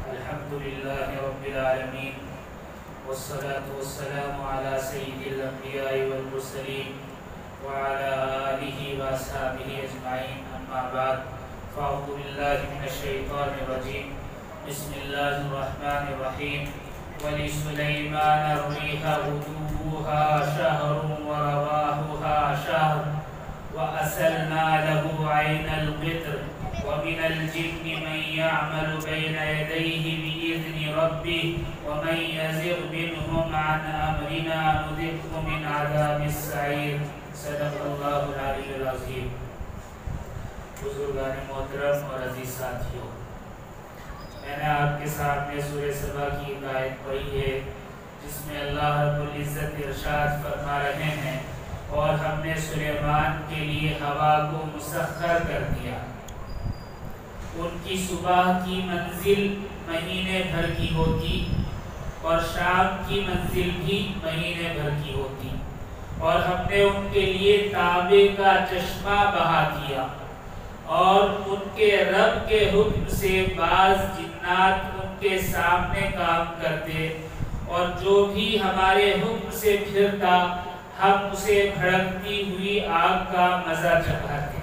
الحمد لله رب العالمين والصلاة والسلام على سيد الأنبياء والمرسلين وعلى آله وأصحابه أجمعين أما بعد فأعوذ بالله من الشيطان الرجيم بسم الله الرحمن الرحيم ولسليمان الريح غدوها شهر ورواحها شهر وأسلنا له عين القطر ومن الجن من يعمل بين يديه بإذن ربه ومن يزغ منهم عن أمرنا نذقه من عذاب السعير صدق الله العلي العظيم. بزرگان محترم اور عزیز ساتھیوں، میں نے آپ کے سامنے سورہ سبا کی ایک آیت پڑھی ہے جس میں اللہ رب العزت ارشاد فرما رہے ہیں اور ہم نے سلیمان کے لیے ہوا کو مسخر کر دیا، ان کی صبح کی منزل مہینے بھر کی ہوتی اور شام کی منزل بھی مہینے بھر کی ہوتی، اور ہم نے ان کے لیے تابے کا چشمہ بہا دیا، اور ان کے رب کے حکم سے بعض جنات ان کے سامنے کام کرتے، اور جو بھی ہمارے حکم سے پھرتا ہم اسے بھڑکتی ہوئی آگ کا مزہ چکھاتے۔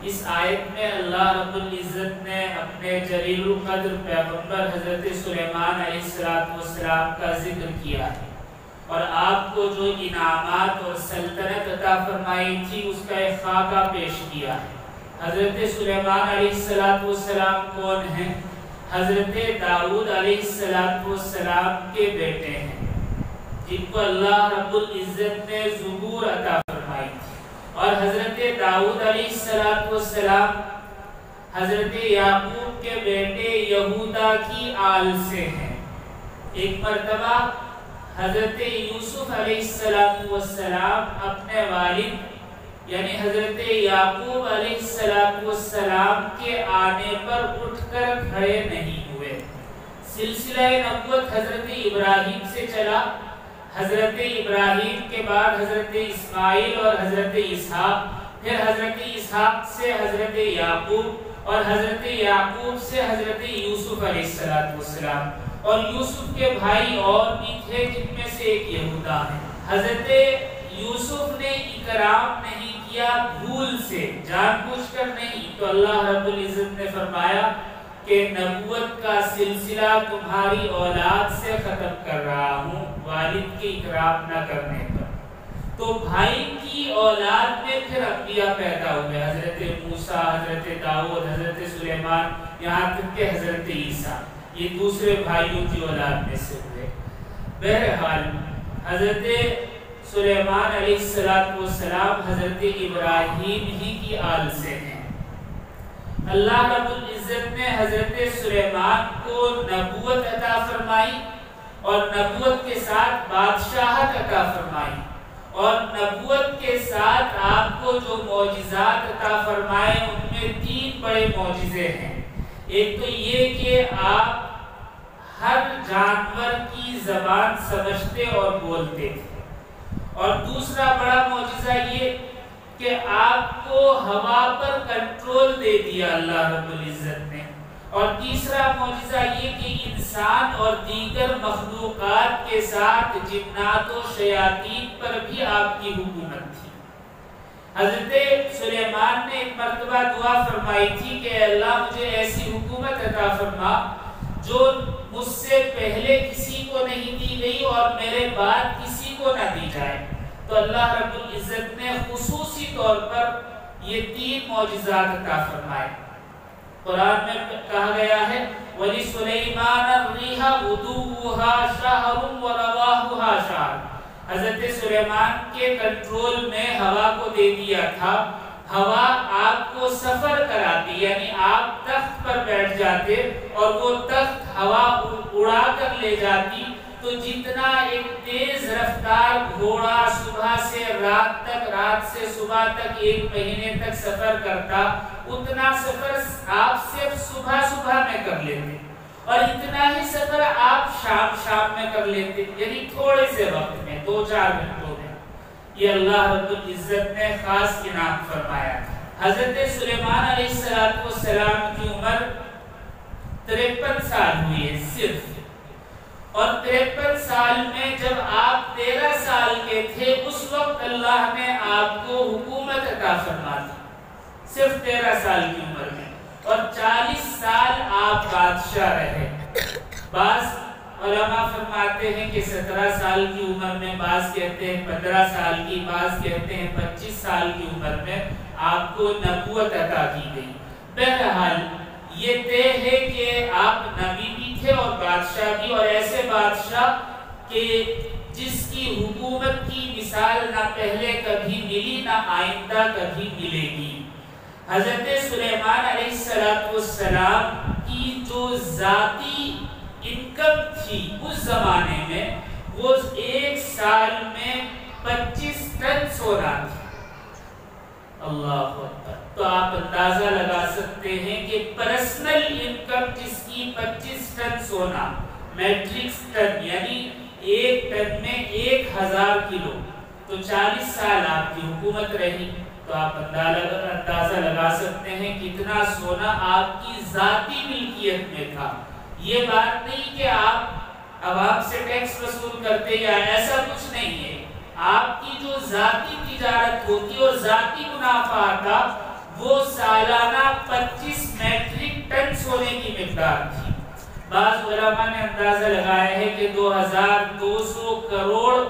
اس آیت میں اللہ رب العزت نے اپنے جلیل القدر پیغمبر حضرت سلیمان علیہ السلام کا ذکر کیا ہے، اور آپ کو جو انعامات اور سلطنت عطا فرمائی تھی اس کا ایک خاکہ پیش کیا ہے۔ حضرت سلیمان علیہ السلام کون ہیں؟ حضرت داؤد علیہ السلام کے بیٹے ہیں، جن کو اللہ رب العزت نے ظہور عطا فرمائی تھی، اور حضرت داؤد علیہ السلام حضرت یعقوب کے بیٹے یہودا کی آل سے ہیں۔ ایک مرتبہ حضرت یوسف علیہ السلام اپنے والد یعنی حضرت یعقوب علیہ السلام کے آنے پر اٹھ کر کھڑے نہیں ہوئے۔ سلسلہ نبوت حضرت ابراہیم سے چلا، حضرت ابراہیم کے بعد حضرت اسماعیل اور حضرت اسحاق، پھر حضرت اسحاق سے حضرت یعقوب، اور حضرت یعقوب سے حضرت یوسف علیہ السلام، اور یوسف کے بھائی اور بھی تھے جن میں سے ایک یہودا ہے۔ حضرت یوسف نے اکرام نہیں کیا بھول سے، جان بوجھ کر نہیں، تو اللہ رب العزت نے فرمایا کہ نبوت کا سلسلہ تمہاری اولاد سے ختم کر رہا ہوں والد کی اکرام نہ کرنے پر۔ تو بھائی کی اولاد میں پھر انبیاء پیدا ہوئے، حضرت موسیٰ، حضرت داؤد، حضرت سلیمان، یہاں تک کہ حضرت عیسیٰ، یہ دوسرے بھائیوں کی اولاد میں سے ہوئے۔ بہرحال حضرت سلیمان علیہ السلام حضرت ابراہیم ہی کی آل سے ہیں۔ اللہ رب العزت نے حضرت سلیمان کو نبوت عطا فرمائی، اور نبوت کے ساتھ بادشاہت عطا فرمائی، اور نبوت کے ساتھ آپ کو جو معجزات عطا فرمائے ان میں 3 بڑے معجزے ہیں۔ ایک تو یہ کہ آپ ہر جانور کی زبان سمجھتے اور بولتے تھے، اور دوسرا بڑا معجزہ یہ کہ آپ کو ہوا پر کنٹرول دے دیا اللہ رب العزت نے، اور تیسرا معجزہ یہ کہ انسان اور دیگر مخلوقات کے ساتھ جنات و شیاطین پر بھی آپ کی حکومت تھی۔ حضرت سلیمان نے ایک مرتبہ دعا فرمائی تھی کہ اے اللہ مجھے ایسی حکومت عطا فرما جو مجھ سے پہلے کسی کو نہیں دی گئی اور میرے بعد کسی کو نہ دی جائے، تو اللہ رب العزت نے خصوصی طور پر یہ 3 معجزات عطا فرمائے۔ قرآن میں کہا گیا ہے وَلِسُلَيْمَانَ الرِّيحَ غُدُوُّهَا شَهْرٌ وَرَوَاحُهَا شَهْرٌ، حضرت سلیمان کے کنٹرول میں ہوا کو دے دیا تھا، ہوا آپ کو سفر کراتی، یعنی آپ تخت پر بیٹھ جاتے اور وہ تخت ہوا اڑا کر لے جاتی، تو جتنا ایک تیز رفتار گھوڑا صبح سے رات تک، رات سے صبح تک 1 مہینے تک سفر کرتا، اتنا سفر آپ صرف صبح میں کر لیتے، اور اتنا ہی سفر آپ شام میں کر لیتے، یعنی تھوڑے سے وقت میں 2-4 گھنٹوں میں۔ یہ اللہ رب العزت نے خاص انعام فرمایا۔ حضرت سلیمان علیہ السلام کی عمر 53 سال ہوئی ہے صرف. اور 53 سال میں جب آپ 13 سال کے تھے اس وقت اللہ نے آپ کو حکومت عطا فرما دی, صرف 13 سال کی عمر میں, اور 40 سال آپ بادشاہ رہے. بعض علماء فرماتے ہیں کہ 17 سال کی عمر میں, بعض کہتے ہیں 15 سال کی, بعض کہتے ہیں 25 سال کی عمر میں آپ کو نبوت عطا کی گئی. بہرحال یہ طے ہے کہ آپ نبی بھی تھے اور بادشاہ بھی, اور ایسے بادشاہ کہ جس کی حکومت کی مثال نہ پہلے کبھی ملی نہ آئندہ کبھی ملے گی. حضرت سلیمان علیہ السلام کی جو ذاتی انکم تھی اس زمانے میں وہ ایک سال میں 25 ٹن سونا تھی. اللہ اکبر. تو آپ اندازہ لگا سکتے ہیں کہ پرسنل انکم جس کی 25 ٹن سونا, میٹرک ٹن یعنی ایک ٹن میں 1000 کلو, تو 40 سال آپ کی حکومت رہی. تو آپ اندازہ لگا سکتے ہیں کتنا سونا آپ کی ذاتی ملکیت میں تھا. یہ بات نہیں کہ آپ عوام سے ٹیکس وصول کرتے یا ایسا کچھ نہیں ہے. آپ کی جو ذاتی تجارت ہوتی اور ذاتی منافع آتا وہ سالانہ 25 میٹرک ٹن سونے کی مقدار تھی. بعض علماء نے اندازہ لگایا ہے کہ 2200 کروڑ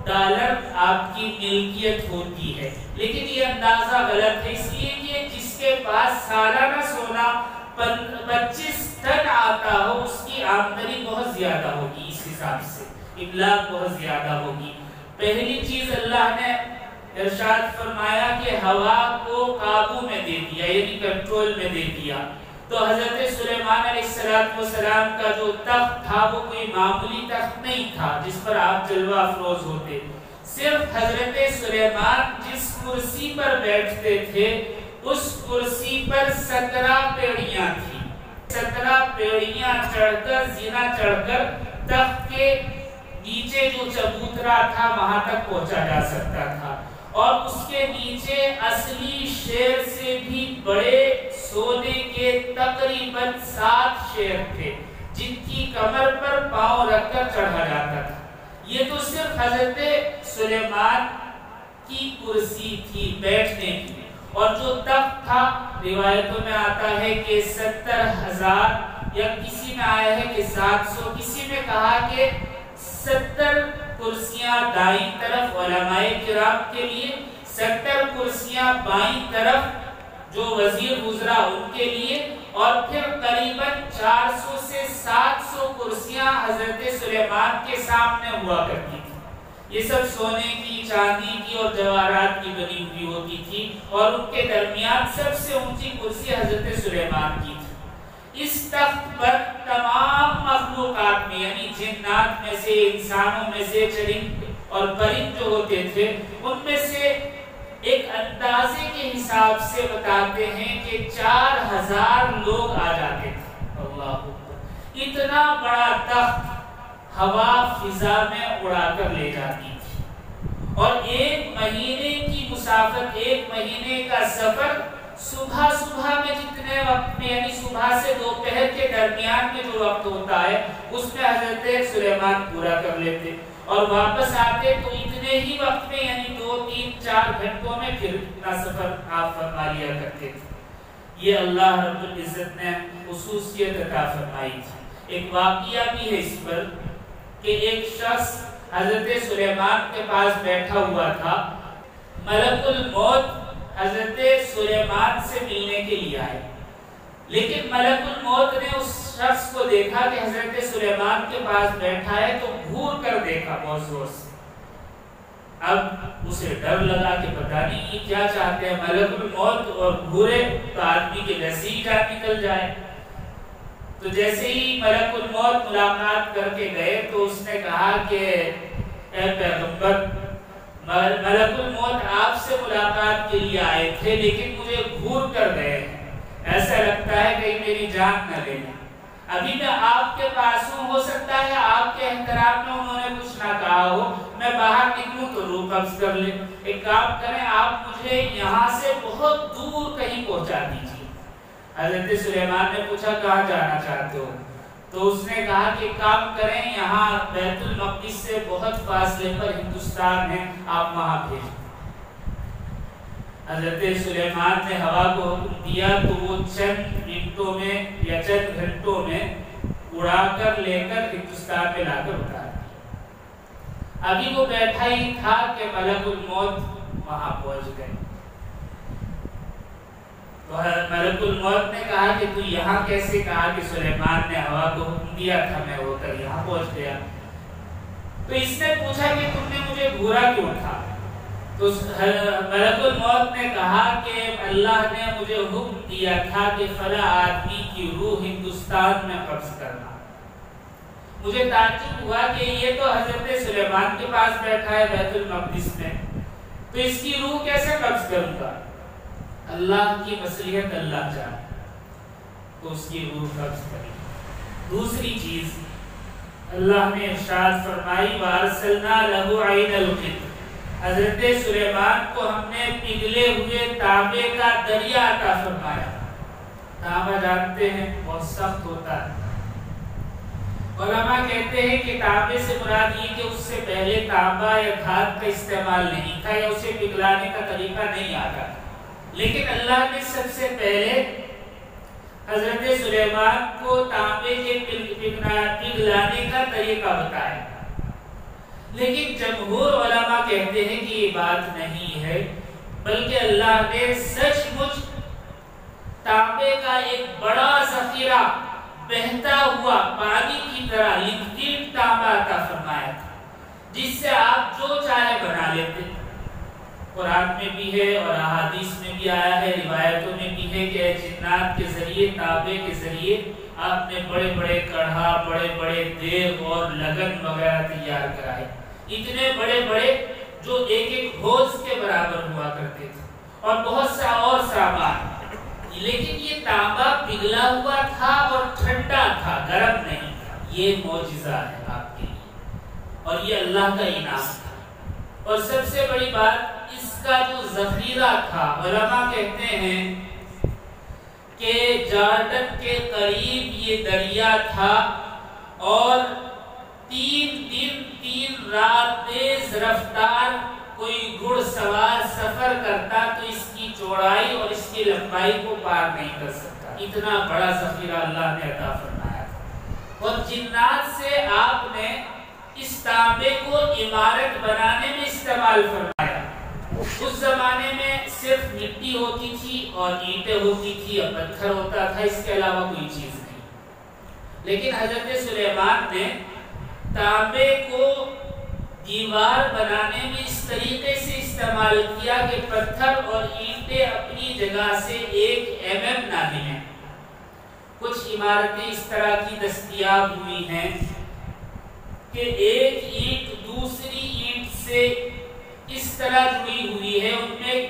ڈالر آپ کی ملکیت ہوتی ہے, لیکن یہ اندازہ غلط ہے, اس لیے کہ جس کے پاس سالانہ سونا 25 ٹن آتا ہو اس کی آمدنی بہت زیادہ ہوگی, اس حساب سے املاک بہت زیادہ ہوگی. پہلی چیز اللہ نے ارشاد فرمایا کہ ہوا کو قابو میں دے دیا, یعنی کنٹرول میں دے دیا. تو حضرت سلیمان علیہ السلام کا جو تخت تھا وہ کوئی معمولی تخت نہیں تھا جس پر آپ جلوہ افروز ہوتے. صرف حضرت سلیمان جس کرسی پر بیٹھتے تھے اس کرسی پر 17 پیڑیاں تھیں. 17 پیڑیاں چڑھ کر, زینہ چڑھ کر تخت کے نیچے جو چبوترا تھا وہاں تک پہنچا جا سکتا تھا, اور اس کے نیچے اصلی شیر سے بھی بڑے سونے کے تقریباً 7 شیر تھے جن کی کمر پر پاؤں رکھ کر چڑھا جاتا تھا. یہ تو صرف حضرت سلیمان کی کرسی تھی بیٹھنے کی, اور جو تخت تھا روایتوں میں آتا ہے کہ 70,000 یا کسی میں آیا ہے کہ 700, کسی میں کہا کہ 70 کرسیاں دائیں طرف علماء کرام کے لیے, 70 کرسیاں بائیں طرف جو وزیر وزراء ان کے لیے, اور پھر قریباً 400 سے 700 کرسیاں حضرت سلیمان کے سامنے ہوا کرتی تھی. یہ سب سونے کی, چاندی کی اور جواہرات کی بنی ہوئی ہوتی تھی, اور ان کے درمیان سب سے اونچی کرسی حضرت سلیمان کی تھی. اس تخت پر تمام مخلوقات میں یعنی جنات میں سے, انسانوں میں سے, چرند اور پرند جو ہوتے تھے ان میں سے ایک اندازے کے حساب سے بتاتے ہیں کہ 4000 لوگ آ جاتے تھے. اللہ اکبر. اتنا بڑا تخت ہوا فضا میں اڑا کر لے جاتی تھی, اور 1 مہینے کی مسافت, 1 مہینے کا سفر صبح میں جتنے وقت میں یعنی صبح سے دوپہر کے درمیان میں جو وقت ہوتا ہے اس میں حضرت سلیمان پورا کر لیتے, اور واپس آتے تو اتنے ہی وقت میں یعنی 2, 3, 4 گھنٹوں میں پھر اتنا سفر آپ فرما لیا کرتے تھے. یہ اللہ رب العزت نے خصوصیت عطا فرمائی تھی. ایک واقعہ بھی ہے اس پر کہ ایک شخص حضرت سلیمان کے پاس بیٹھا ہوا تھا, ملک الموت حضرت سلیمان سے ملنے کے لیے آئے, لیکن ملک الموت نے اس شخص کو دیکھا کہ حضرت سلیمان کے پاس بیٹھا ہے تو گھور کر دیکھا بہت زور سے. اب اسے ڈر لگا کہ پتہ نہیں یہ کیا چاہتے ہیں, ملک الموت اور گھورے تو آدمی کے نزدیک جان نکل جائے. تو جیسے ہی ملک الموت ملاقات کر کے گئے تو اس نے کہا کہ اے پیغمبر, ملک الموت آپ سے ملاقات کے لیے آئے تھے لیکن مجھے گھور کر گئے ہیں, ایسا لگتا ہے کہ میری جان نہ لے لیں. ابھی میں آپ کے پاس ہوں, ہو سکتا ہے آپ کے احترام میں انہوں نے کچھ نہ کہا ہو, میں باہر نکلوں تو روح قبض کر لیں. ایک کام کریں, آپ مجھے یہاں سے بہت دور کہیں پہنچا دیجیے. حضرت سلیمان نے پوچھا کہاں جانا چاہتے ہو؟ تو اس نے کہا کہ کام کریں، یہاں بیت المقدس سے بہت فاصلے پر ہندوستان ہے، آپ وہاں بھیجیں۔ حضرت سلیمان نے ہوا کو حکم دیا تو وہ چند منٹوں میں یا چند گھنٹوں میں اڑا کر لے کر ہندوستان میں لا کر اتار دیا۔ ابھی وہ بیٹھا ہی تھا کہ ملک الموت وہاں پہنچ گئے۔ تو ملک الموت نے کہا کہ تو یہاں کیسے؟ کہا کہ سلیمان نے ہوا کو حکم دیا تھا، میں ہو کر یہاں پہنچ گیا۔ تو اس نے پوچھا کہ تم نے مجھے گھورا کیوں تھا؟ تو ملک الموت نے کہا کہ اللہ نے مجھے حکم دیا تھا کہ فلاں آدمی کی روح ہندوستان میں قبض کرنا۔ مجھے تعجب ہوا کہ یہ تو حضرت سلیمان کے پاس بیٹھا ہے بیت المقدس میں، تو اس کی روح کیسے قبض کروں گا؟ اللہ کی مصلحت اللہ جانے، تو اس کی روح قبض کری۔ دوسری چیز اللہ نے ارشاد فرمائی وَأَرْسَلْنَا لَهُ عَيْنَ الْقِطْرِ، حضرت سلیمان کو ہم نے پگھلے ہوئے تانبے کا دریا عطا فرمایا۔ تانبا جانتے ہیں بہت سخت ہوتا ہے۔ علماء کہتے ہیں کہ تانبے سے مراد یہ کہ اس سے پہلے تانبا یا دھات کا استعمال نہیں تھا یا اسے پگھلانے کا طریقہ نہیں آتا، لیکن اللہ نے سب سے پہلے حضرت سلیمان کو تانبے کے پگھلانے کا طریقہ بتایا۔ لیکن جمہور علماء کہتے ہیں کہ یہ بات نہیں ہے، بلکہ اللہ نے سچ مچ تانبے کا ایک بڑا ذخیرہ بہتا ہوا پانی کی طرح لکوڈ تانبا عطا فرمایا تھا، جس سے آپ جو چاہے بنا لیتے۔ قرآن میں بھی ہے اور احادیث میں بھی آیا ہے، روایتوں میں بھی ہے کہ جنات کے ذریعے تانبے کے ذریعے آپ نے بڑے بڑے کڑھا، بڑے بڑے دیگ اور لگن وغیرہ تیار کرائے، اتنے بڑے بڑے جو ایک ایک ہوز کے برابر ہوا کرتے تھے، اور بہت سا اور سامان۔ لیکن یہ تانبا پگھلا ہوا تھا اور ٹھنڈا تھا، گرم نہیں تھا۔ یہ معجزہ ہے آپ کے لیے، اور یہ اللہ کا انعام تھا۔ اور سب سے بڑی بات، اس کا جو ذخیرہ تھا، علماء کہتے ہیں کہ جارڈن کے قریب یہ دریا تھا، اور 3 دن 3 رات تیز رفتار کوئی گھڑ سوار سفر کرتا تو اس کی چوڑائی اور اس کی لمبائی کو پار نہیں کر سکتا۔ اتنا بڑا ذخیرہ اللہ نے عطا فرمایا تھا۔ اور جنات سے آپ نے اس تانبے کو عمارت بنانے میں استعمال فرمایا۔ اس زمانے میں صرف مٹی ہوتی تھی اور اینٹیں ہوتی تھی یا پتھر ہوتا تھا، اس کے علاوہ کوئی چیز نہیں۔ لیکن حضرت سلیمان نے تانبے کو دیوار بنانے میں اس طریقے سے استعمال کیا کہ پتھر اور اینٹیں اپنی جگہ سے 1 mm نہ ہلیں۔ کچھ عمارتیں اس طرح کی دستیاب ہوئی ہیں کہ ایک اینٹ دوسری اینٹ سے اس طرح جڑی ہوئی ہے، ان میں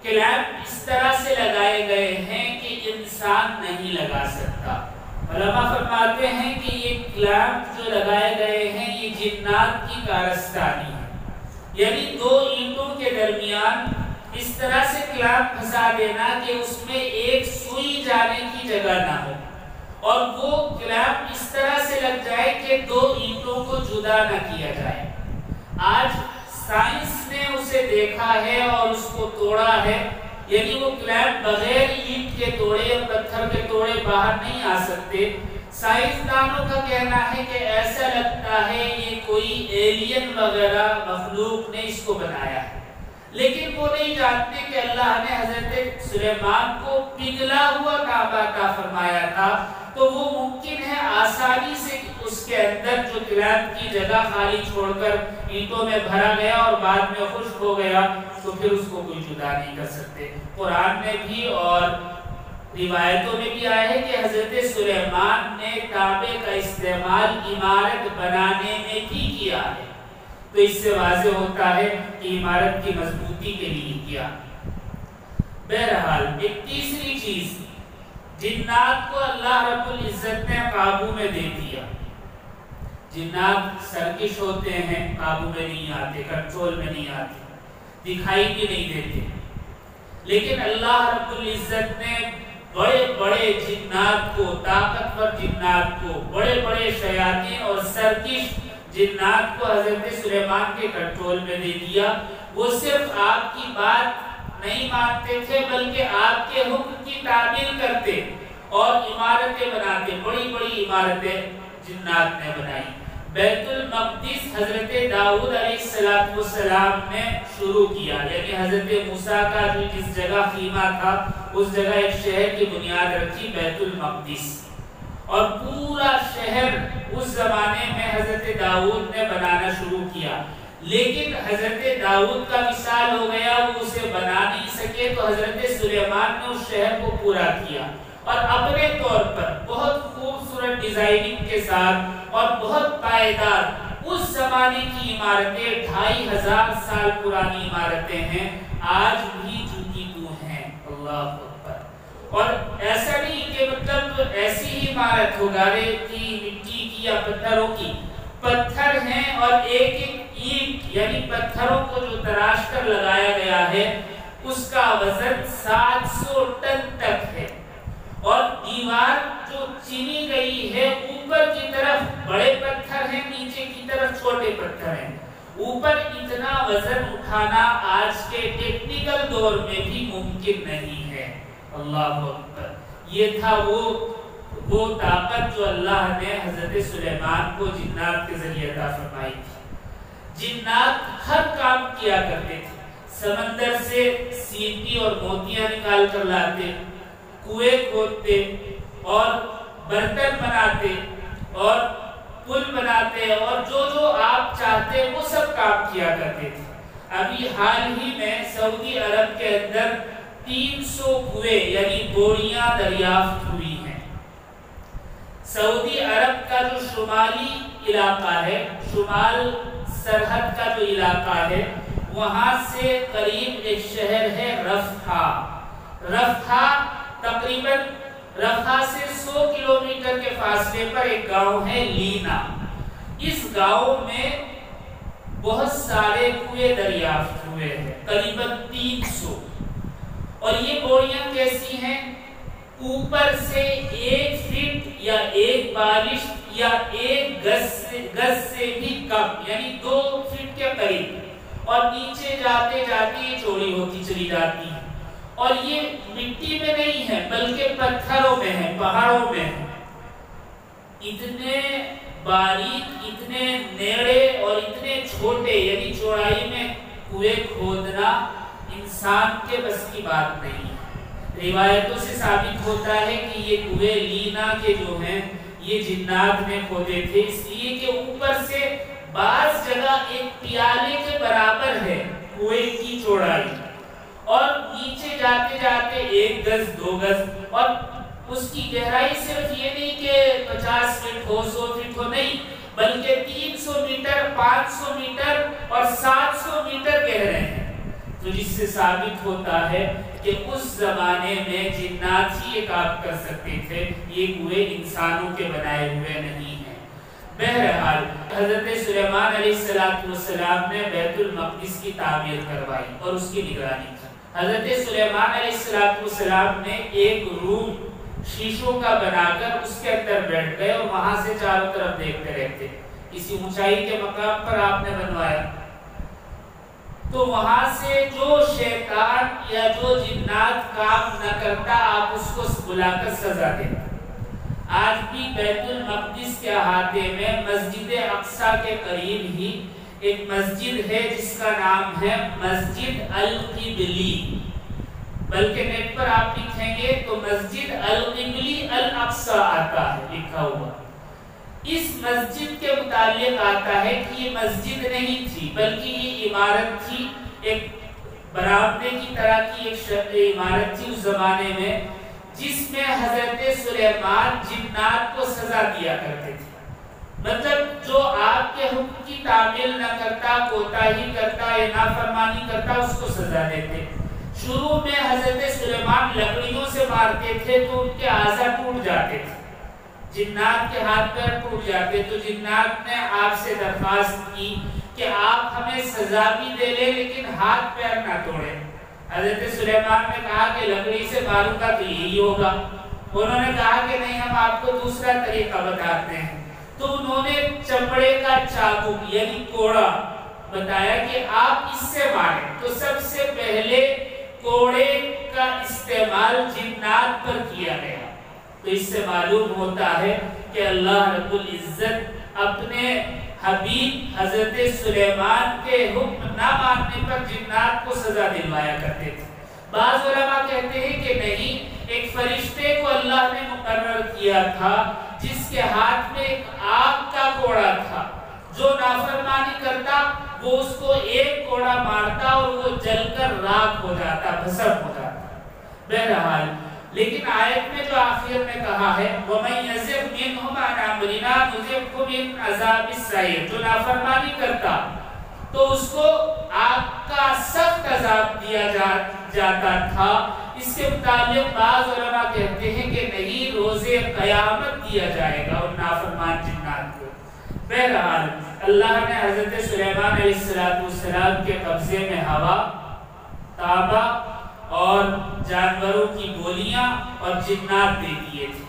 کلیمپ اس طرح سے لگائے گئے ہیں کہ انسان نہیں لگا سکتا۔ علماء فرماتے ہیں کہ یہ کلیمپ جو لگائے گئے ہیں یہ جنات کی کارستانی ہے، یعنی 2 اینٹوں کے درمیان اس طرح سے کلیمپ پھنسا دینا کہ اس میں ایک سوئی جانے کی جگہ نہ ہو، اور وہ کلیمپ اس طرح سے لگ جائے کہ 2 اینٹوں کو جدا نہ کیا جائے۔ آج سائنس نے اسے دیکھا ہے اور اس کو توڑا ہے، یعنی وہ کلیمپ بغیر اینٹ کے توڑے اور پتھر کے توڑے باہر نہیں آ سکتے۔ سائنسدانوں کا کہنا ہے کہ ایسا لگتا ہے یہ کوئی ایلین وغیرہ مخلوق نے اس کو بنایا ہے، لیکن وہ نہیں جانتے کہ اللہ نے حضرت سلیمان کو پگھلا ہوا تانبا عطا فرمایا تھا، تو وہ ممکن ہے آسانی سے اس کے اندر جو کلیمپ کی جگہ خالی چھوڑ کر اینٹوں میں بھرا گیا اور بعد میں خشک ہو گیا تو پھر اس کو کوئی جدا نہیں کر سکتے۔ قرآن میں بھی اور روایتوں میں بھی آیا ہے کہ حضرت سلیمان نے تانبے کا استعمال عمارت بنانے میں بھی کیا ہے، تو اس سے واضح ہوتا ہے کہ عمارت کی مضبوطی کے لیے کیا۔ بہرحال ایک تیسری چیز، جنات کو اللہ رب العزت نے قابو میں دے دیا۔ جنات سرکش ہوتے ہیں، قابو میں نہیں آتے، کنٹرول میں نہیں آتے، دکھائی بھی نہیں دیتے، لیکن اللہ رب العزت نے بڑے بڑے جنات کو، طاقتور جنات کو، بڑے بڑے شیاطین اور سرکش جنات کو حضرت سلیمان کے کنٹرول میں دے دیا۔ وہ صرف آپ کی بات نہیں مانتے تھے بلکہ آپ کے حکم کی تعمیل کرتے اور عمارتیں بناتے، بڑی بڑی عمارتیں جنات نے بنائی۔ بیت المقدس حضرت داؤد علیہ السلام نے شروع کیا، یعنی حضرت موسیٰ کا جو جس جگہ خیمہ تھا اس جگہ ایک شہر کی بنیاد رکھی، بیت المقدس، اور پورا شہر اس زمانے میں حضرت داؤد نے بنانا شروع کیا۔ لیکن حضرت داؤد کا وصال ہو گیا، وہ اسے بنا نہیں سکے، تو حضرت سلیمان نے اس شہر کو پورا کیا اور اپنے طور پر بہت خوبصورت ڈیزائننگ کے ساتھ اور بہت پائیدار، اس زمانے کی عمارتیں 2500 سال پرانی عمارتیں ہیں، آج بھی جوتی تو ہیں۔ اللہ اکبر۔ اور ایسا نہیں کہ مطلب ایسی ہی عمارت ہو، گارے کی، مٹی کی یا پتھروں کی، پتھر ہیں اور ایک ایک اینٹ یعنی پتھروں کو جو تراش کر لگایا گیا ہے اس کا وزن 700 ٹن تک ہے، اور دیوار جو چینی گئی ہے اوپر کی طرف بڑے پتھر ہیں، نیچے کی طرف چھوٹے پتھر ہیں، اوپر اتنا وزن اٹھانا آج کے ٹیکنیکل دور میں بھی ممکن نہیں ہے۔ اللہ اکبر۔ یہ تھا وہ طاقت جو اللہ نے حضرت سلیمان کو جنات کے ذریعے عطا فرمائی تھی۔ جنات ہر کام کیا کرتے تھے، سمندر سے سینٹی اور موتیاں نکال کر لاتے، کنویں کھودتے اور برتن بناتے اور پل بناتے، اور جو آپ چاہتے وہ سب کام کیا کرتے تھے۔ ابھی حال ہی میں سعودی عرب کے اندر 300 کنویں یعنی بوریاں دریافت ہوئی ہیں۔ سعودی عرب کا جو شمالی علاقہ ہے، شمال سرحد کا جو علاقہ ہے، وہاں سے قریب ایک شہر ہے رفح۔ رفح تقریباً رفح سے 100 کلومیٹر کے فاصلے پر ایک گاؤں ہے لینا۔ اس گاؤں میں بہت سارے کنویں دریافت ہوئے ہیں، قریباً 300، اور یہ بوریاں کیسی ہیں؟ اوپر سے 1 فٹ یا 1 بالش یا 1 گز سے بھی کم، یعنی 2 فٹ کے قریب، اور نیچے جاتے جاتے یہ چوڑی ہوتی چلی جاتی ہے، اور یہ مٹی میں نہیں ہے بلکہ پتھروں میں ہے، پہاڑوں میں ہے۔ اتنے باریک، اتنے نیڑے اور اتنے چھوٹے یعنی چوڑائی میں کنویں کھودنا انسان کے بس کی بات نہیں ہے۔ روایتوں سے ثابت ہوتا ہے کہ یہ کنویں لینا کے جو ہیں یہ جنات نے کھودے تھے، اس لیے کہ اوپر سے بعض جگہ ایک پیالے کے برابر ہے کنویں کی چوڑائی، اور نیچے جاتے جاتے 1 گز 2 گز، اور اس کی گہرائی صرف یہ نہیں کہ 50 فٹ ہو 100 فٹ ہو، نہیں بلکہ 300 میٹر 500 میٹر اور 700 میٹر گہرے ہیں، تو جس سے ثابت ہوتا ہے کہ اس زمانے میں جنات ہی یہ کام کر سکتے تھے، یہ کنویں انسانوں کے بنائے ہوئے نہیں ہیں۔ بہرحال حضرت سلیمان علیہ السلام نے بیت المقدس کی تعمیر کروائی اور اس کی نگرانی کی۔ حضرت سلیمان علیہ السلام نے ایک روم شیشوں کا بنا کر اس کے اندر بیٹھ گئے اور وہاں سے چاروں طرف دیکھتے رہتے۔ کسی اونچائی کے مقام پر آپ نے بنوایا تو وہاں سے جو شیطان یا جو جنات کام نہ کرتا آپ اس کو بلا کر سزا دیتا۔ آج بھی بیت المقدس کے احاطے میں مسجد اقصی کے قریب ہی ایک مسجد ہے جس کا نام ہے مسجد القبلی، بلکہ نیٹ پر آپ لکھیں گے تو مسجد القبلی الاقصی آتا ہے لکھا ہوا۔ اس مسجد کے متعلق آتا ہے کہ یہ مسجد نہیں تھی بلکہ یہ عمارت تھی، ایک برابرے کی طرح کی ایک عمارت تھی اس زمانے میں، جس میں حضرت سلیمان جنات کو سزا دیا کرتے تھے۔ مطلب جو آپ کے حکم کی تعمیل نہ کرتا، کوتاہی کرتا یا نافرمانی کرتا اس کو سزا دیتے۔ شروع میں حضرت سلیمان لکڑیوں سے مارتے تھے تو ان کے اعضاء ٹوٹ جاتے تھے، جنات کے ہاتھ پیر ٹوٹ جاتے، تو جنات نے آپ سے درخواست کی کہ آپ ہمیں سزا بھی دے لیں لیکن ہاتھ پیر نہ توڑیں۔ حضرت سلیمان نے کہا کہ لکڑی سے ماروں گا تو یہی ہوگا. انہوں نے کہا کہ نہیں ہم آپ کو دوسرا طریقہ بتاتے ہیں. تو انہوں نے چمڑے کا چاقو یعنی کوڑا بتایا کہ آپ اس سے ماریں. تو سب سے پہلے کوڑے کا استعمال جنات پر کیا گیا. تو اس سے معلوم ہوتا ہے کہ اللہ رب العزت اپنے حبیب حضرت سلیمان کے حکم نہ ماننے پر جنات کو سزا دلوایا کرتے تھے. بعض علماء کہتے ہیں کہ نہیں, ایک فرشتے کو اللہ نے مقرر کیا تھا جس کے ہاتھ میں ایک آگ کا کوڑا تھا. جو نافرمانی کرتا وہ اس کو ایک کوڑا مارتا اور وہ جل کر راکھ ہو جاتا, بھسم ہو جاتا. بہرحال لیکن آیت میں جو آخر میں کہا ہے وَمَن يَزِغْ مِنْهُمْ عَنْ أَمْرِنَا نُذِقْهُ مِنْ عَذَابِ السَّعِيرِ, جو نافرمانی کرتا تو اس کو آگ کا سخت عذاب دیا جاتا تھا. اس کے متعلق بعض علماء کہتے ہیں کہ نہیں, روز قیامت دیا جائے گا ان نافرمان جنات کو. بہرحال اللہ نے حضرت سلیمان علیہ السلام کے قبضے میں ہوا, تابا اور جانوروں کی بولیاں اور جنات دے دیے تھے.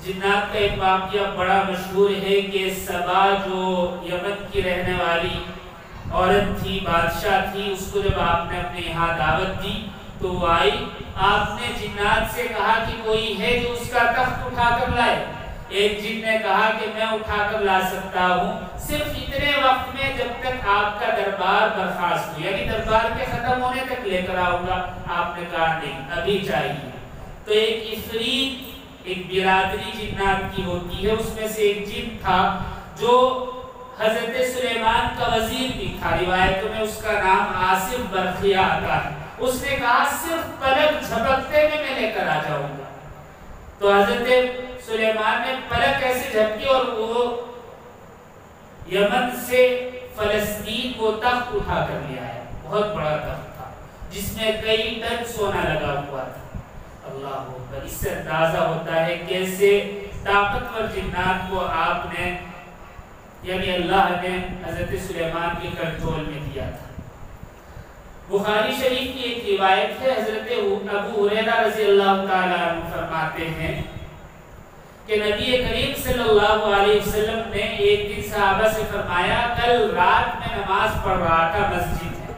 جنات کا ایک واقعہ بڑا مشہور ہے کہ سبا جو یمن کی رہنے والی عورت تھی, بادشاہ تھی, اس کو جب آپ نے اپنے یہاں دعوت دی تو وہ آئی. آپ نے جنات سے کہا کہ کوئی ہے جو اس کا تخت اٹھا کر لائے. ایک جن نے کہا کہ میں اٹھا کر لا سکتا ہوں, صرف اتنے وقت میں جب تک آپ کا دربار برخاست ہو, یعنی دربار کے ختم ہونے تک لے کر آؤں گا. آپ نے کہا نہیں, ابھی چاہیے. تو ایک عفریت, ایک برادری جنات کی ہوتی ہے, اس میں سے ایک جن تھا جو حضرت سلیمان کا وزیر بھی تھا. روایتوں میں اس کا نام آصف برخیہ آتا ہے. اس نے کہا صرف پلک جھپکتے میں لے کر آ جاؤں گا. تو حضرت سلیمان نے پلک ایسے جھپکی اور وہ یمن سے فلسطین کو تخت اٹھا کر لے آیا. بہت بڑا تخت تھا جس میں کئی ٹن سونا لگا ہوا تھا. اللہ اکبر. اس سے اندازہ ہوتا ہے کیسے طاقتور جنات کو آپ نے یعنی اللہ نے حضرت سلیمان کے کنٹرول میں دیا تھا. بخاری شریف کی ایک روایت ہے, حضرت ابو ہریرہ رضی اللہ تعالیٰ عنہ فرماتے ہیں کہ نبی کریم صلی اللہ علیہ وسلم نے ایک دن صحابہ سے فرمایا کل رات میں نماز پڑھ رہا تھا مسجد میں,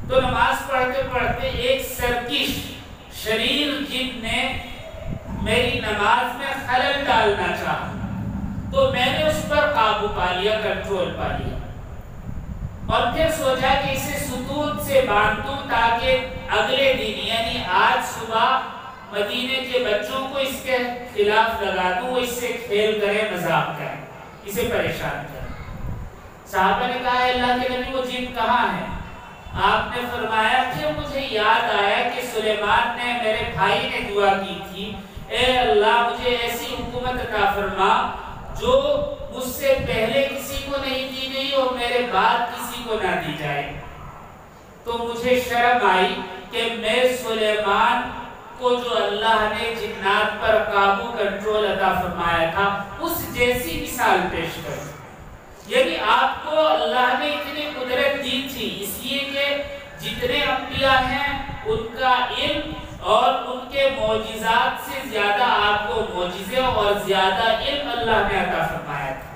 تو نماز پڑھتے پڑھتے ایک سرکش شریر جن نے میری نماز میں خلل ڈالنا چاہا, تو میں نے اس پر قابو پا لیا, کنٹرول پا لیا, اور پھر سوچا کہ اسے ستون سے باندھ دوں تاکہ اگلے دن یعنی آج صبح مدینے کے بچوں کو اس کے خلاف لگا دوں, وہ اس سے کھیل کریں, مذاق کریں, اسے پریشان کریں. صحابہ نے کہا اللہ کے نبی وہ جن کہاں ہے؟ آپ نے فرمایا کہ مجھے یاد آیا کہ سلیمان نے میرے بھائی نے دعا کی تھی, اے اللہ مجھے ایسی حکومت عطا فرما جو مجھ سے پہلے کسی کو نہیں دی گئی اور میرے بعد کسی کو نہ دی جائے. تو مجھے شرم آئی کہ میں سلیمان کو جو اللہ نے جنات پر قابو کنٹرول عطا فرمایا تھا اس جیسی مثال پیش کروں. یعنی آپ کو اللہ نے اتنی قدرت دی تھی, اس لیے کہ جتنے انبیاء ہیں ان کا علم اور ان کے معجزات سے زیادہ آپ کو معجزے اور زیادہ علم اللہ نے عطا فرمایا تھا.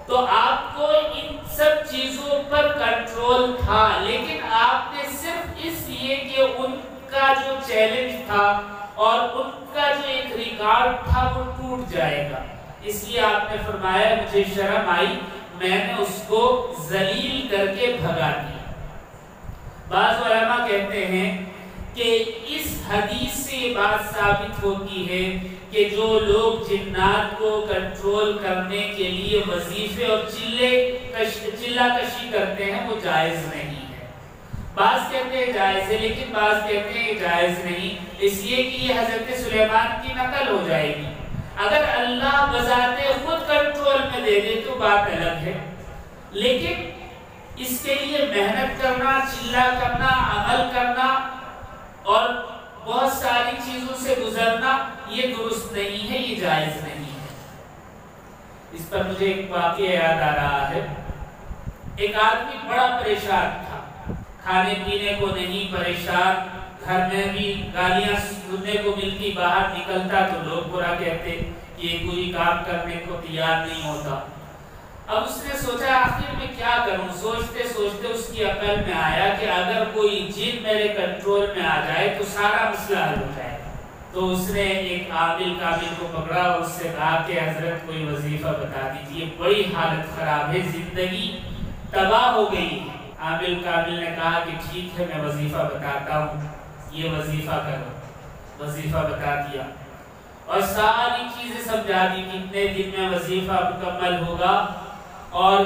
تو آپ کو ان سب چیزوں پر کنٹرول تھا, لیکن آپ نے صرف اس لیے کہ ان کا جو چیلنج تھا اور ان کا جو ایک ریکارڈ تھا وہ ٹوٹ جائے گا, اس لیے آپ نے فرمایا مجھے شرم آئی, میں نے اس کو ذلیل کر کے بھگا دیا. بعض علماء کہتے ہیں کہ اس حدیث سے یہ بات ثابت ہوتی ہے کہ جو لوگ جنات کو کنٹرول کرنے کے لیے وظیفے اور چلہ کشی کرتے ہیں وہ جائز نہیں ہے. بعض کہتے ہیں جائز ہے, لیکن بعض کہتے ہیں جائز نہیں, اس لیے کہ یہ حضرت سلیمان کی نقل ہو جائے گی. اگر اللہ بذات خود کنٹرول میں دے دے تو بات الگ ہے, لیکن اس کے لیے محنت کرنا, چلہ کرنا, عمل کرنا اور بہت ساری چیزوں سے گزرنا یہ درست نہیں ہے, یہ جائز نہیں ہے. اس پر مجھے ایک واقعہ یاد آ رہا ہے. ایک آدمی بڑا پریشان تھا, کھانے پینے کو نہیں پریشان، گھر میں بھی گالیاں سننے کو ملتی، باہر نکلتا تو لوگ برا کہتے کہ یہ کوئی کام کرنے کو تیار نہیں ہوتا۔ اب اس نے سوچا آخر میں کیا کروں، سوچتے سوچتے اس کی عقل میں آیا کہ اگر کوئی جن میرے کنٹرول میں آ جائے تو سارا مسئلہ حل ہو جائے۔ تو اس نے ایک عامل کامل کو پکڑا اور اس سے کہا کہ حضرت کوئی وظیفہ بتا دیجئے، بڑی حالت خراب ہے، زندگی تباہ ہو گئی ہے۔ عامل کامل نے کہا کہ ٹھیک ہے، میں وظیفہ بتاتا ہوں، یہ وظیفہ کرو۔ وظیفہ بتا دیا اور ساری چیزیں سمجھا دی، کتنے دن میں وظیفہ مکمل ہوگا اور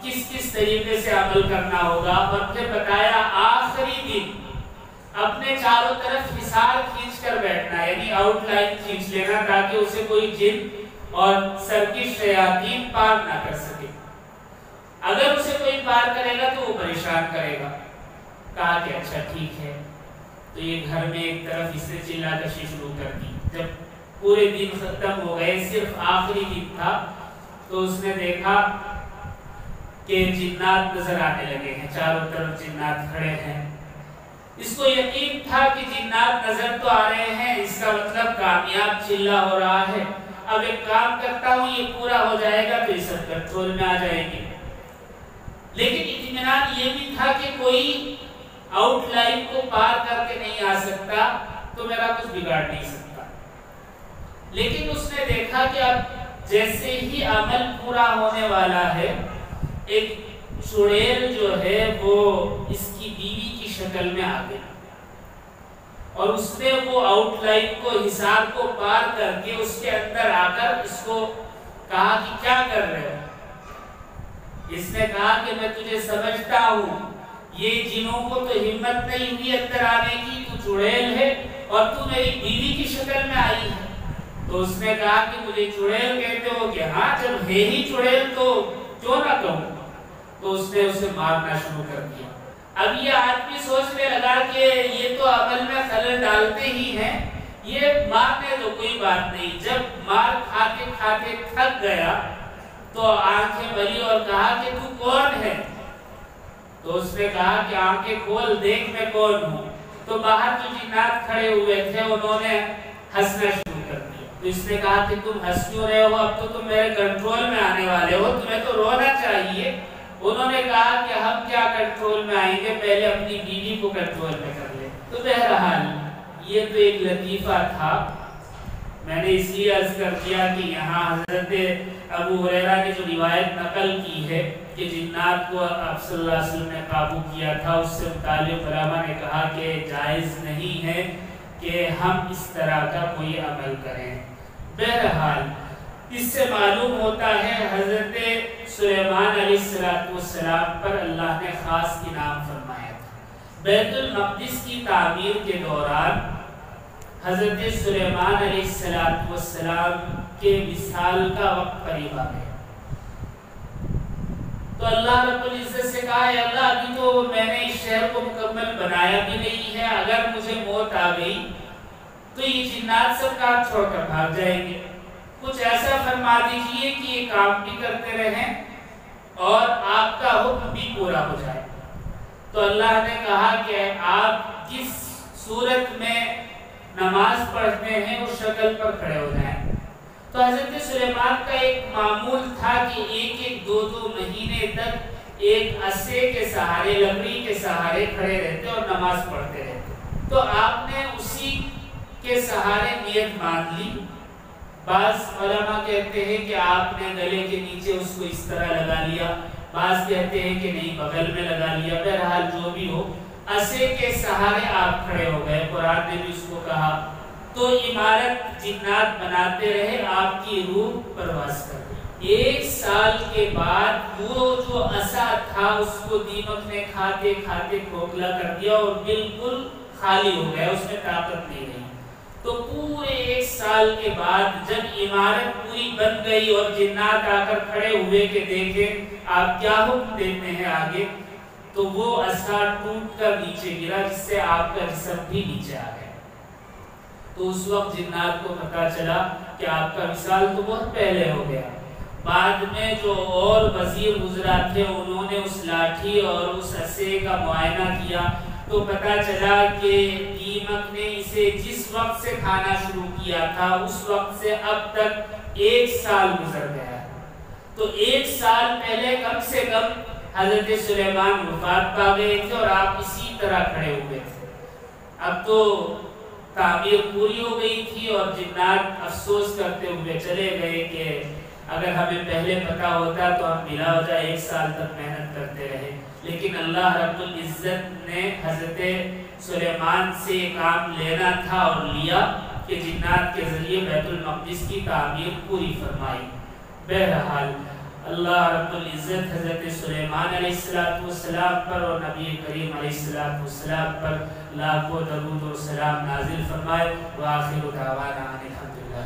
کس کس طریقے سے عمل کرنا ہوگا، اور پھر بتایا آخری دن اپنے چاروں طرف حصار کھینچ کر بیٹھنا، یعنی آؤٹ لائن کھینچ لینا تاکہ اسے کوئی جن اور سرکش شیاطین پار نہ کر سکے۔ اگر اسے کوئی پار کرے گا تو وہ پریشان کرے گا۔ کہا کہ اچھا ٹھیک ہے۔ تو یہ گھر میں ایک طرف اس نے چلا کشی شروع کر دی۔ جب پورے دن ختم ہو گئے، صرف آخری دن تھا، تو اس نے دیکھا کہ جنات نظر آنے لگے ہیں، چاروں طرف جنات کھڑے ہیں۔ اس کو یقین تھا کہ جنات نظر تو آ رہے ہیں، اس کا مطلب کامیاب چلہ ہو رہا ہے۔ اب ایک کام کرتا ہوں، یہ پورا ہو جائے گا تو یہ سب کنٹرول میں آ جائیں گے۔ لیکن اطمینان یہ بھی تھا کہ کوئی آؤٹ لائن کو پار کر کے نہیں آ سکتا تو میرا کچھ بگاڑ نہیں سکتا۔ لیکن اس نے دیکھا کہ اب جیسے ہی عمل پورا ہونے والا ہے، ایک چڑیل جو ہے وہ اس کی بیوی کی شکل میں آ گئی اور اس نے وہ آؤٹ لائن کو، حصار کو پار کر کے اس کے اندر آ کر اس کو کہا کہ کیا کر رہے ہو؟ اس نے کہا کہ میں تجھے سمجھتا ہوں، یہ جنوں کو تو ہمت نہیں ہوئی اندر آنے کی، تو چڑیل ہے اور تو میری بیوی کی شکل میں آئی ہے۔ تو اس نے کہا کہ مجھے چڑیل کہتے ہو؟ کہ ہاں، جب ہے ہی چڑیل تو کیوں نہ کہوں۔ تو اس نے اسے مارنا شروع کر دیا۔ اب یہ آدمی سوچنے لگا کہ یہ تو عمل میں خلل ڈالتے ہی ہیں، یہ مارنے تو کوئی بات نہیں۔ جب مار کھاتے کھاتے تھک گیا تو آنکھیں بھری اور کہا کہ تو کون ہے؟ تو اس نے کہا کہ آنکھیں کھول دیکھ میں کون ہوں۔ تو باہر جو جنات کھڑے ہوئے تھے انہوں نے ہنسنا شروع کر دیا۔ تو اس نے کہا کہ تم ہنس کیوں رہے ہو؟ اب تو تم میرے کنٹرول میں آنے والے ہو، تمہیں تو رونا چاہیے۔ انہوں نے کہا کہ ہم کیا کنٹرول میں آئیں گے، پہلے اپنی بیوی کو کنٹرول میں کر لیں۔ تو بہرحال یہ تو ایک لطیفہ تھا، میں نے اس لیے عرض کر دیا کہ یہاں حضرت ابو ہریرہ نے جو روایت نقل کی ہے کہ جنات کو آپ صلی اللہ علیہ وسلم نے قابو کیا تھا، اس سے متعلق علماء نے کہا کہ جائز نہیں ہے کہ ہم اس طرح کا کوئی عمل کریں۔ بہرحال اس سے معلوم ہوتا ہے حضرت سلیمان علیہ السلام پر اللہ نے خاص انعام فرمایا تھا۔ بیت المقدس کی تعمیر کے دوران حضرت سلیمان علیہ السلام کے وصال کا وقت قریب آ گیا۔ تو اللہ رب العزت سے کہا، اے اللہ ابھی تو میں نے اس شہر کو مکمل بنایا بھی نہیں ہے، اگر مجھے موت آ گئی تو یہ جنات سب کام چھوڑ کر بھاگ جائیں گے، کچھ ایسا فرما دیجئے کہ یہ کام بھی کرتے رہیں اور آپ کا حکم بھی پورا ہو جائے۔ تو اللہ نے کہا کہ آپ جس صورت میں نماز پڑھتے ہیں اس شکل پر کھڑے ہو جائیں۔ تو حضرت سلیمان کا ایک معمول تھا کہ ایک ایک دو دو مہینے تک ایک عصے کے سہارے، لکڑی کے سہارے کھڑے رہتے اور نماز پڑھتے رہتے۔ تو آپ نے اسی کے سہارے نیت باندھ لی۔ بعض علماء کہتے ہیں کہ آپ نے گلے کے نیچے اس کو اس طرح لگا لیا، بعض کہتے ہیں کہ نہیں بغل میں لگا لیا۔ بہرحال جو بھی ہو، عصے کے سہارے آپ کھڑے ہو گئے۔ قرآن نے بھی اس کو کہا تو عمارت جنات بناتے رہے، آپ کی روح پرواز کر گئی۔ 1 سال کے بعد وہ جو عصا تھا اس کو دیمک نے کھاتے کھاتے کھوکھلا کر دیا اور بالکل خالی ہو گیا، اس میں طاقت نہیں رہی۔ تو پورے 1 سال کے بعد جب عمارت پوری بن گئی اور جنات آ کر کھڑے ہوئے کہ دیکھیں آپ کیا حکم دیتے ہیں آگے، تو وہ عصا ٹوٹ کر نیچے گرا جس سے آپ کا جسم بھی نیچے آ گیا۔ تو اس وقت جنات کو پتا چلا کہ آپ کا وصال تو بہت پہلے ہو گیا۔ بعد میں جو اور وزیر وزراء تھے انہوں نے اس لاٹھی اور اس عصے کا معائنہ کیا تو پتہ چلا کہ دیمک نے اسے جس وقت سے کھانا شروع کیا تھا اس وقت سے اب تک 1 سال گزر گیا. تو 1 سال پہلے کم سے کم حضرت سلیمان وفات پا گئے تھے اور آپ اسی طرح کھڑے ہوئے تھے. اب تو تعمیر پوری ہو گئی تھی اور جنات افسوس کرتے ہوئے چلے گئے کہ اگر ہمیں پہلے پتا ہوتا تو ہم بلا وجہ 1 سال تک محنت کرتے رہے. لیکن اللہ رب العزت نے حضرت سلیمان سے کام لینا تھا اور لیا کہ جنات کے ذریعے بیت المقدس کی تعمیر پوری فرمائی. بہرحال اللہ رب العزت حضرت سلیمان علیہ السلام پر اور نبی کریم علیہ السلام پر لاکھوں درود و سلام نازل فرمائے. وآخر دعوانا ان الحمدللہ.